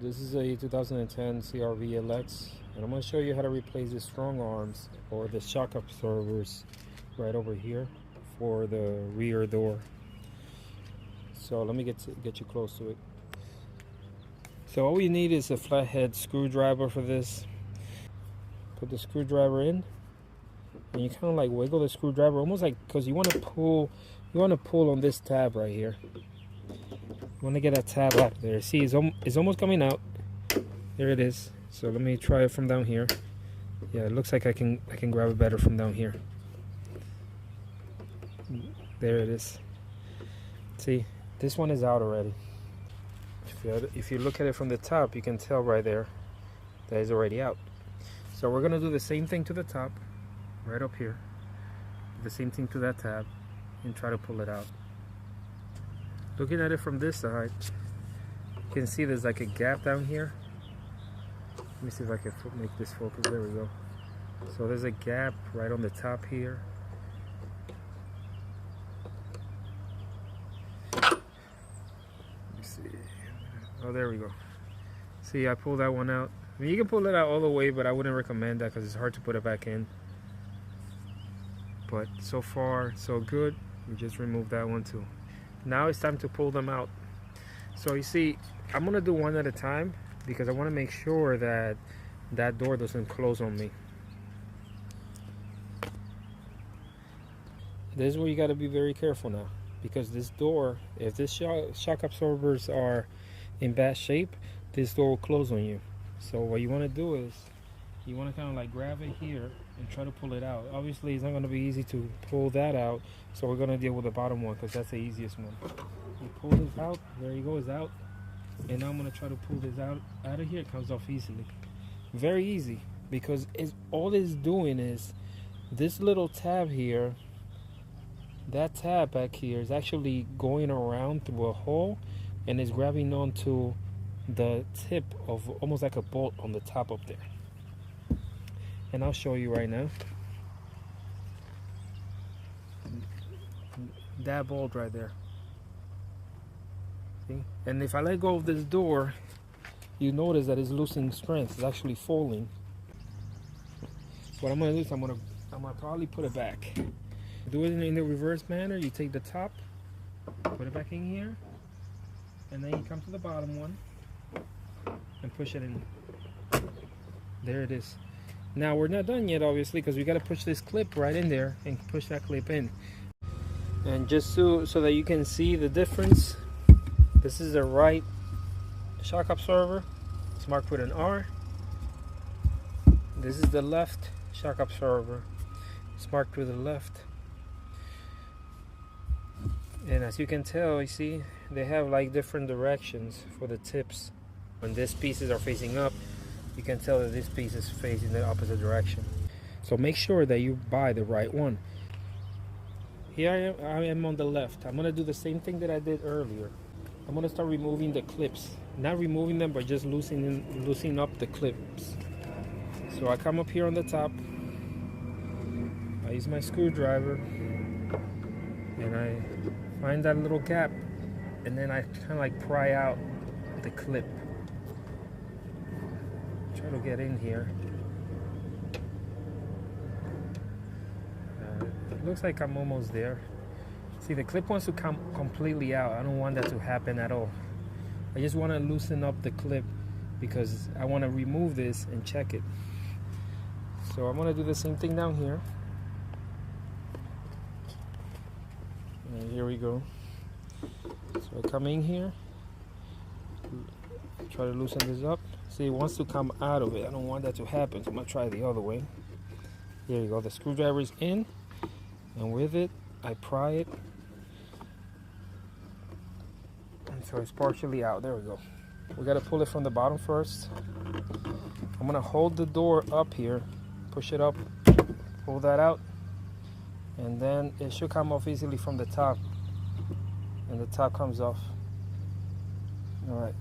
This is a 2010 CRV LX, and I'm going to show you how to replace the strong arms or the shock absorbers right over here for the rear door. So let me get you close to it. So all we need is a flathead screwdriver for this. Put the screwdriver in, and you kind of like wiggle the screwdriver, almost like, because you want to pull on this tab right here. You want to get that tab out there. See, it's almost coming out. There it is. So let me try it from down here. Yeah, it looks like I can grab it better from down here. There it is. See, this one is out already. If you look at it from the top, you can tell right there that it's already out. So we're gonna do the same thing to the top, right up here. The same thing to that tab, and try to pull it out. Looking at it from this side, you can see there's like a gap down here. Let me see if I can make this focus. There we go. So there's a gap right on the top here. Let me see. Oh, there we go. See, I pulled that one out. I mean, you can pull it out all the way, but I wouldn't recommend that because it's hard to put it back in. But so far, so good. We just removed that one too. Now it's time to pull them out. So you see, I'm gonna do one at a time because I want to make sure that that door doesn't close on me. This is where you got to be very careful now, because this door, if this shock absorbers are in bad shape, this door will close on you. So what you want to do is you want to kind of like grab it here and try to pull it out. Obviously it's not going to be easy to pull that out, so we're going to deal with the bottom one because that's the easiest one. You pull this out, there you go, it's out. And now I'm going to try to pull this out of here. It comes off easily. Very easy, because all it's doing is this little tab here, that tab back here is actually going around through a hole and is grabbing onto the tip of almost like a bolt on the top up there. And I'll show you right now. That bolt right there. See? And if I let go of this door, you notice that it's losing strength. It's actually falling. What I'm gonna do is I'm gonna probably put it back. Do it in the reverse manner. You take the top, put it back in here, and then you come to the bottom one and push it in. There it is. Now we're not done yet, obviously, because we got to push this clip right in there and push that clip in. And just so that you can see the difference, this is the right shock absorber. It's marked with an R. This is the left shock absorber. It's marked with the left. And as you can tell, you see, they have like different directions for the tips. When these pieces are facing up, you can tell that this piece is facing the opposite direction. So make sure that you buy the right one. Here I am on the left. I'm gonna do the same thing that I did earlier. I'm gonna start removing the clips. Not removing them, but just loosening up the clips. So I come up here on the top. I use my screwdriver and I find that little gap, and then I kind of like pry out the clip. Try to get in here. It looks like I'm almost there. See, the clip wants to come completely out. I don't want that to happen at all. I just want to loosen up the clip because I want to remove this and check it. So I'm going to do the same thing down here. And here we go. So I come in here, try to loosen this up. See, it wants to come out of it. I don't want that to happen, so I'm gonna try the other way. There you go. The screwdriver is in, and with it, I pry it. And so it's partially out. There we go. We gotta pull it from the bottom first. I'm gonna hold the door up here, push it up, pull that out, and then it should come off easily from the top. And the top comes off. Alright.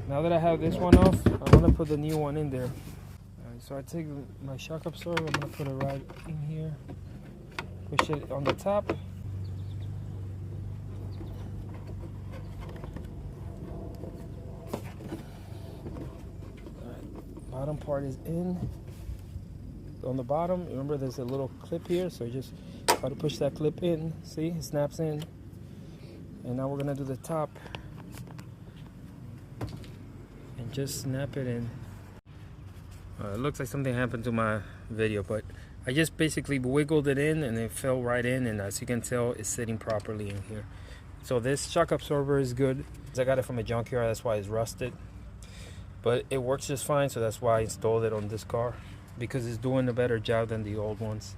Now that I have this one off, I'm gonna put the new one in there. Alright, so I take my shock absorber, I'm gonna put it right in here. Push it on the top. bottom part is in. On the bottom, remember there's a little clip here, so just try to push that clip in. See, it snaps in. And now we're gonna do the top and just snap it in. It looks like something happened to my video, but I just basically wiggled it in and it fell right in, and as you can tell, it's sitting properly in here. So this shock absorber is good. I got it from a junkyard, that's why it's rusted, but it works just fine, so that's why I installed it on this car, because it's doing a better job than the old ones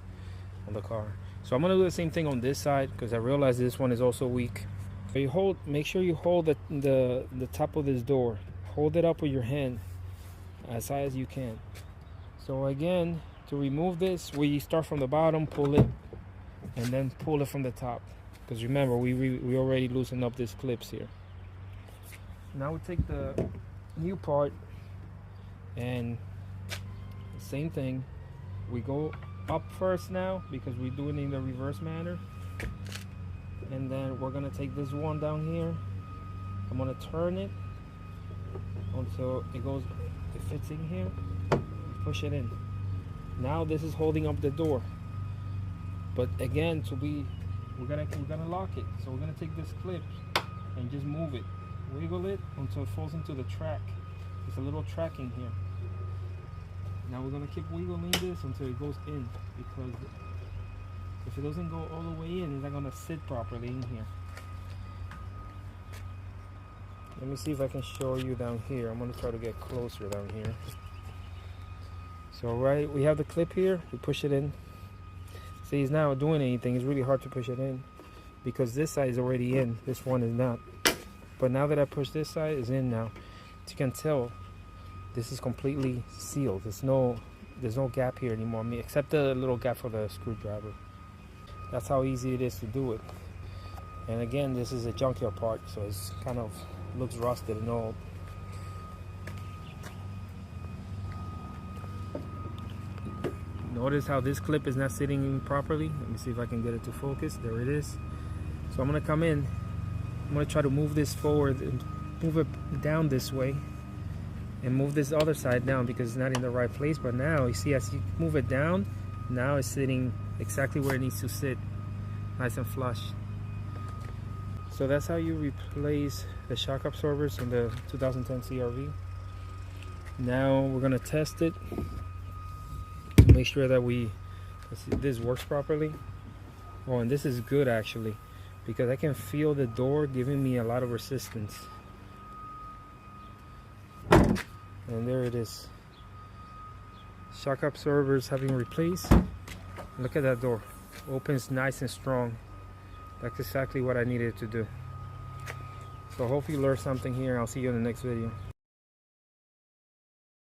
on the car. So I'm gonna do the same thing on this side, because I realize this one is also weak. So you make sure you hold the top of this door. Hold it up with your hand as high as you can. So again, to remove this, we start from the bottom, pull it, and then pull it from the top. Because remember, we already loosened up these clips here. Now we take the new part and same thing. We go up first now because we're doing it in the reverse manner. And then we're gonna take this one down here. I'm gonna turn it until it fits in here. Push it in. Now this is holding up the door. But again, we're gonna lock it. So we're gonna take this clip and just move it. Wiggle it until it falls into the track. There's a little track in here. Now we're gonna keep wiggling this until it goes in, because if it doesn't go all the way in, it's not gonna sit properly in here. Let me see if I can show you down here. I'm gonna try to get closer down here. So right, we have the clip here, we push it in. See, it's not doing anything. It's really hard to push it in because this side is already in, this one is not. But now that I push this side, it's in now. As you can tell, this is completely sealed. There's no gap here anymore, except the little gap for the screwdriver. That's how easy it is to do it. And again, this is a junkyard part, so it's kind of looks rusted and old. Notice how this clip is not sitting properly. Let me see if I can get it to focus. There it is. So I'm gonna come in. I'm gonna try to move this forward and move it down this way and move this other side down because it's not in the right place. But now you see, as you move it down, now it's sitting exactly where it needs to sit, nice and flush. So that's how you replace the shock absorbers in the 2010 CRV. Now we're gonna test it to make sure that this works properly. Oh, and this is good actually, because I can feel the door giving me a lot of resistance. And there it is. Shock absorbers have been replaced. Look at that door. Opens nice and strong. That's exactly what I needed to do. So hopefully you learned something here. I'll see you in the next video.